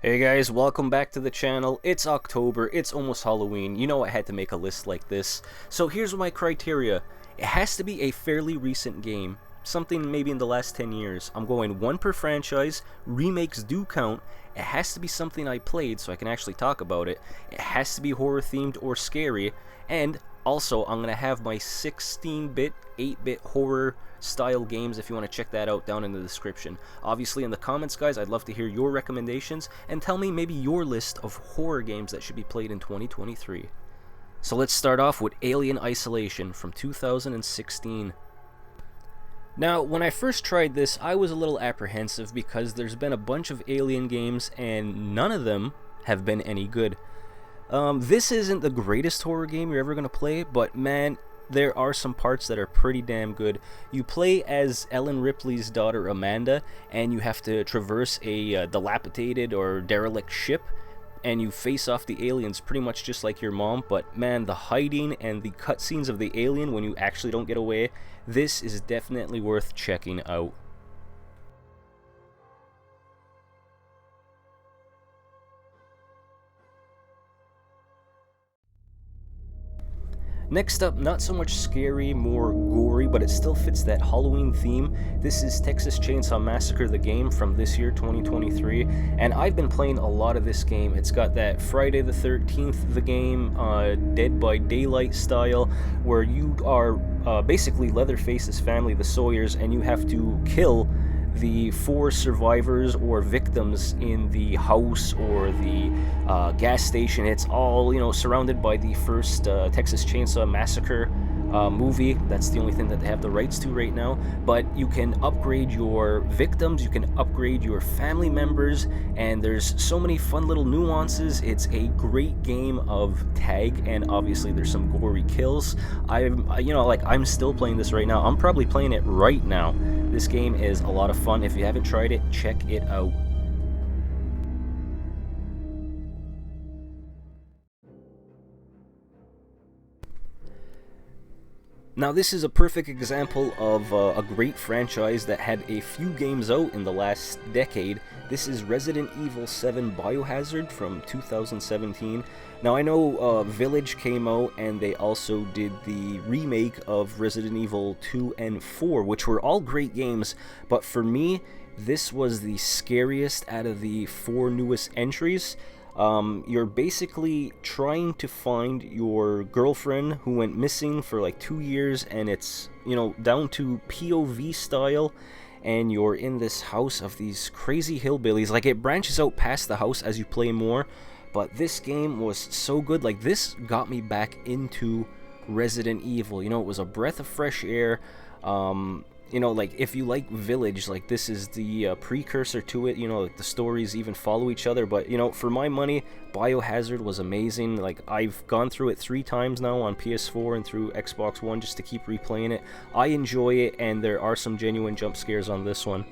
Hey guys, welcome back to the channel. It's October, it's almost Halloween. You know I had to make a list like this. So here's my criteria. It has to be a fairly recent game. Something maybe in the last 10 years. I'm going one per franchise. Remakes do count. It has to be something I played so I can actually talk about it. It has to be horror themed or scary. And also, I'm going to have my 16-bit, 8-bit horror style games if you want to check that out down in the description. Obviously in the comments, guys, I'd love to hear your recommendations and tell me maybe your list of horror games that should be played in 2023. So let's start off with Alien Isolation from 2016. Now, when I first tried this, I was a little apprehensive because there's been a bunch of Alien games and none of them have been any good. This isn't the greatest horror game you're ever going to play, but man, there are some parts that are pretty damn good. You play as Ellen Ripley's daughter Amanda, and you have to traverse a dilapidated or derelict ship, and you face off the aliens pretty much just like your mom. But man, the hiding and the cutscenes of the alien when you actually don't get away, this is definitely worth checking out. Next up, not so much scary, more gory, but it still fits that Halloween theme. This is Texas Chainsaw Massacre the game from this year, 2023, and I've been playing a lot of this game. It's got that Friday the 13th the game, Dead by Daylight style, where you are basically Leatherface's family, the Sawyers, and you have to kill the 4 survivors or victims in the house or the gas station. It's all, you know, surrounded by the first Texas Chainsaw Massacre movie. That's the only thing that they have the rights to right now. But you can upgrade your victims, you can upgrade your family members, and there's so many fun little nuances. It's a great game of tag, and obviously there's some gory kills. I'm still playing this right now. I'm probably playing it right now. This game is a lot of fun. If you haven't tried it, check it out. Now this is a perfect example of a great franchise that had a few games out in the last decade. This is Resident Evil 7 Biohazard from 2017. Now I know Village came out and they also did the remake of Resident Evil 2 and 4, which were all great games, but for me, this was the scariest out of the 4 newest entries. You're basically trying to find your girlfriend who went missing for like 2 years, and it's, you know, down to POV style, and you're in this house of these crazy hillbillies. Like, it branches out past the house as you play more, but this game was so good. Like, this got me back into Resident Evil. You know, it was a breath of fresh air. You know, like, if you like Village, like, this is the precursor to it. You know, like, the stories even follow each other. But, you know, for my money, Biohazard was amazing. Like, I've gone through it 3 times now on PS4 and through Xbox One just to keep replaying it. I enjoy it, and there are some genuine jump scares on this one.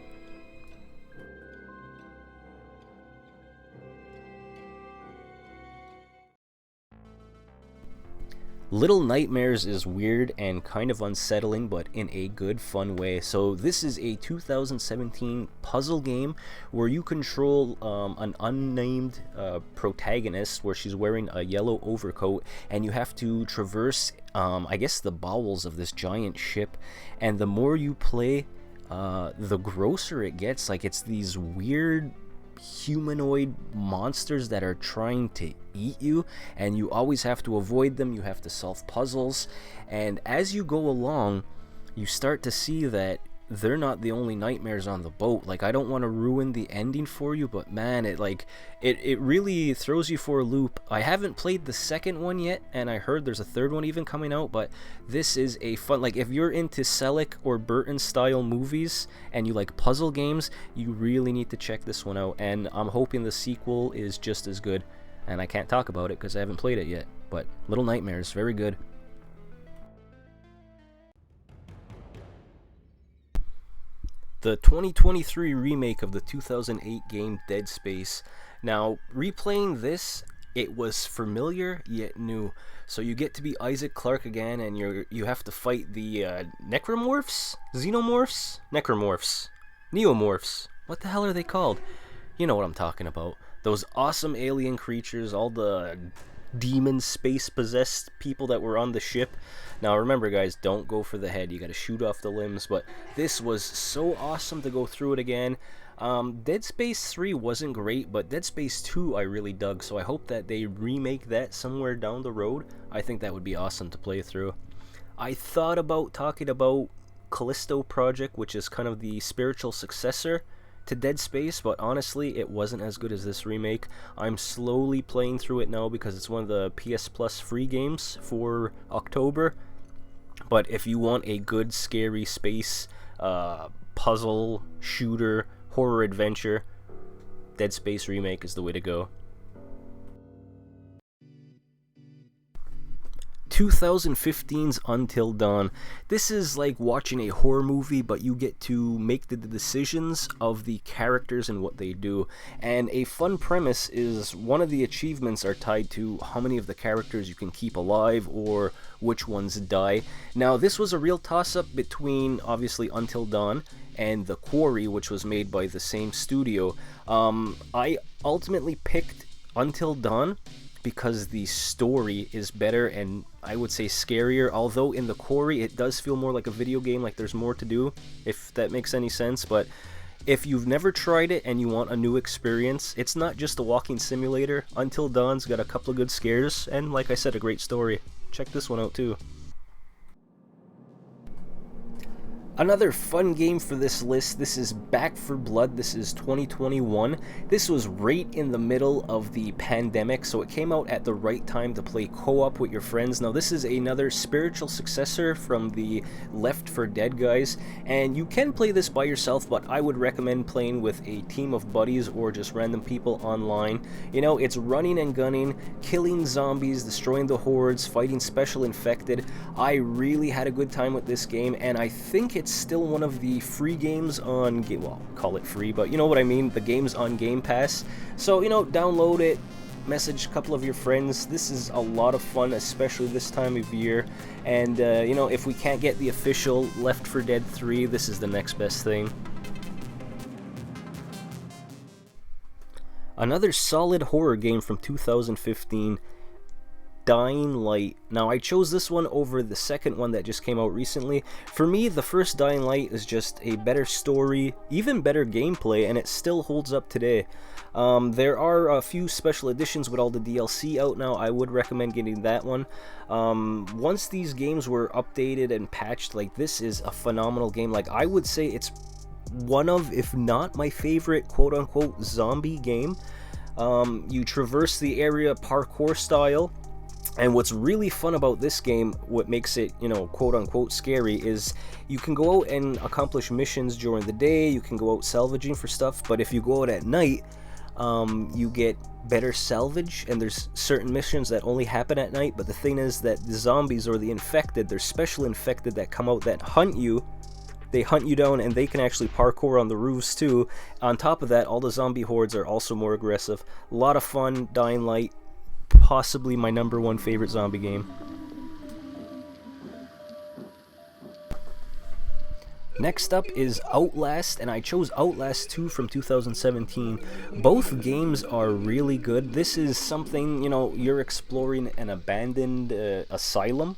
Little Nightmares is weird and kind of unsettling, but in a good, fun way. So this is a 2017 puzzle game where you control an unnamed protagonist, where she's wearing a yellow overcoat, and you have to traverse, I guess, the bowels of this giant ship. And the more you play, the grosser it gets. Like, it's these weird humanoid monsters that are trying to eat you, and you always have to avoid them. You have to solve puzzles, and as you go along, you start to see that they're not the only nightmares on the boat. Like, I don't want to ruin the ending for you, but man, it really throws you for a loop. I haven't played the second one yet, and I heard there's a third one even coming out, but this is a fun, like, if you're into Selick or Burton style movies and you like puzzle games, you really need to check this one out, and I'm hoping the sequel is just as good. And I can't talk about it because I haven't played it yet, but Little Nightmares, very good. The 2023 remake of the 2008 game Dead Space. Now, replaying this, it was familiar yet new. So you get to be Isaac Clarke again, and you have to fight the necromorphs? Xenomorphs? Necromorphs. Neomorphs. What the hell are they called? You know what I'm talking about. Those awesome alien creatures, all the demon space possessed people that were on the ship. Now remember guys, don't go for the head, you gotta shoot off the limbs, but this was so awesome to go through it again. Dead Space 3 wasn't great, but Dead Space 2 I really dug, so I hope that they remake that somewhere down the road. I think that would be awesome to play through. I thought about talking about Callisto Project, which is kind of the spiritual successor to Dead Space, but honestly it wasn't as good as this remake. I'm slowly playing through it now because it's one of the PS Plus free games for October. But if you want a good scary space puzzle shooter horror adventure, Dead Space remake is the way to go. 2015's Until Dawn. This is like watching a horror movie, but you get to make the decisions of the characters and what they do. And a fun premise is one of the achievements are tied to how many of the characters you can keep alive or which ones die. Now, this was a real toss-up between, obviously, Until Dawn and The Quarry, which was made by the same studio. I ultimately picked Until Dawn because the story is better and I would say scarier, although in The Quarry it does feel more like a video game, like there's more to do, if that makes any sense. But if you've never tried it and you want a new experience, it's not just a walking simulator. Until Dawn's got a couple of good scares and, like I said, a great story. Check this one out too. Another fun game for this list, this is Back 4 Blood. This is 2021. This was right in the middle of the pandemic, so it came out at the right time to play co-op with your friends. Now this is another spiritual successor from the Left 4 Dead guys, and you can play this by yourself, but I would recommend playing with a team of buddies or just random people online. You know, it's running and gunning, killing zombies, destroying the hordes, fighting special infected. I really had a good time with this game, and I think it's still one of the free games on well, call it free, but you know what I mean, the games on Game Pass. So, you know, download it, message a couple of your friends. This is a lot of fun, especially this time of year. And you know, if we can't get the official Left 4 Dead 3, this is the next best thing. Another solid horror game from 2015, Dying Light. Now, I chose this one over the second one that just came out recently. For me, the first Dying Light is just a better story, even better gameplay, and it still holds up today. There are a few special editions with all the DLC out now. I would recommend getting that one. Once these games were updated and patched, like, this is a phenomenal game. Like, I would say it's one of, if not my favorite, quote-unquote, zombie game. You traverse the area parkour style. And what's really fun about this game, what makes it, you know, quote-unquote scary, is you can go out and accomplish missions during the day, you can go out salvaging for stuff, but if you go out at night, you get better salvage, and there's certain missions that only happen at night. But the thing is that the zombies or the infected, there's special infected that come out that hunt you. They hunt you down, and they can actually parkour on the roofs too. On top of that, all the zombie hordes are also more aggressive. A lot of fun. Dying Light, possibly my #1 favorite zombie game. Next up is Outlast, and I chose Outlast 2 from 2017. Both games are really good. This is something, you know, you're exploring an abandoned asylum,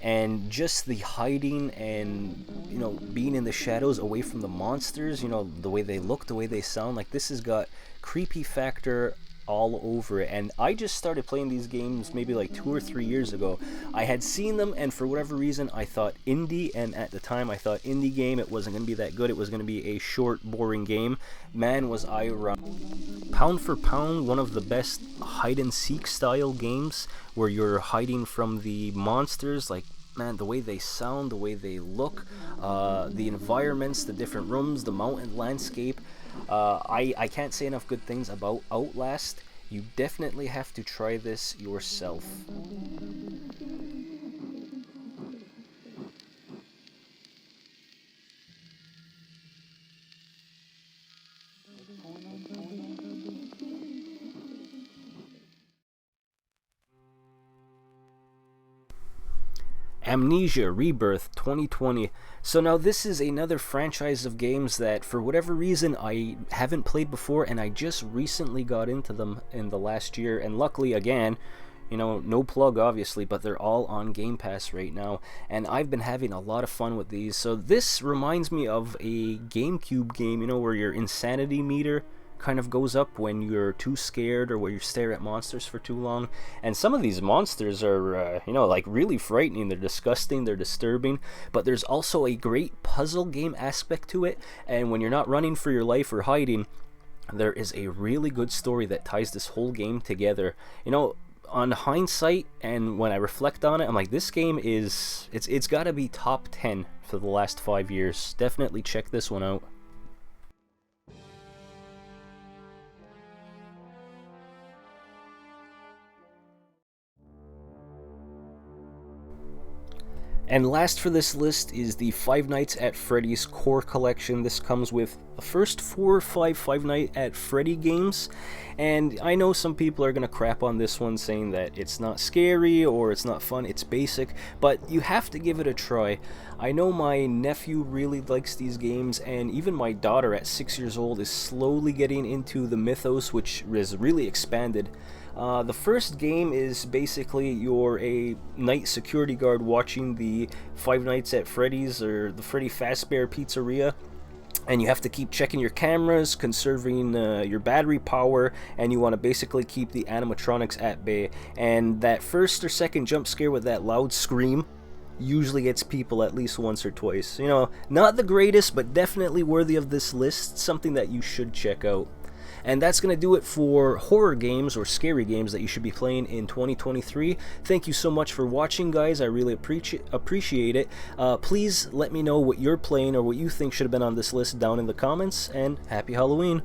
and just the hiding and, you know, being in the shadows away from the monsters, you know, the way they look, the way they sound, like, this has got creepy factor all over it. And I just started playing these games maybe like 2 or 3 years ago. I had seen them, and for whatever reason I thought indie, and at the time I thought indie game, it wasn't going to be that good. It was going to be a short, boring game. Man, was I wrong. Pound for pound, one of the best hide and seek style games where you're hiding from the monsters. Like, man, the way they sound, the way they look, the environments, the different rooms, the mountain landscape. I can't say enough good things about Outlast. You definitely have to try this yourself. Amnesia Rebirth 2020. So now this is another franchise of games that for whatever reason I haven't played before, and I just recently got into them in the last year, and luckily again, you know, no plug obviously, but they're all on Game Pass right now, and I've been having a lot of fun with these. So this reminds me of a GameCube game, you know, where your insanity meter kind of goes up when you're too scared or where you stare at monsters for too long. And some of these monsters are, you know, like really frightening. They're disgusting, they're disturbing, but there's also a great puzzle game aspect to it. And when you're not running for your life or hiding, there is a really good story that ties this whole game together. You know, on hindsight and when I reflect on it, I'm like, this game is, it's got to be top 10 for the last 5 years. Definitely check this one out. And last for this list is the Five Nights at Freddy's Core Collection. This comes with the first 4 or 5 Five Nights at Freddy games, and I know some people are going to crap on this one saying that it's not scary or it's not fun, it's basic, but you have to give it a try. I know my nephew really likes these games, and even my daughter at 6 years old is slowly getting into the mythos, which is really expanded. The first game is basically you're a night security guard watching the Five Nights at Freddy's or the Freddy Fazbear Pizzeria, and you have to keep checking your cameras, conserving your battery power, and you want to basically keep the animatronics at bay. And that first or second jump scare with that loud scream usually gets people at least once or twice. You know, not the greatest, but definitely worthy of this list, something that you should check out. And that's going to do it for horror games or scary games that you should be playing in 2023. Thank you so much for watching, guys. I really appreciate it. Please let me know what you're playing or what you think should have been on this list down in the comments, and happy Halloween!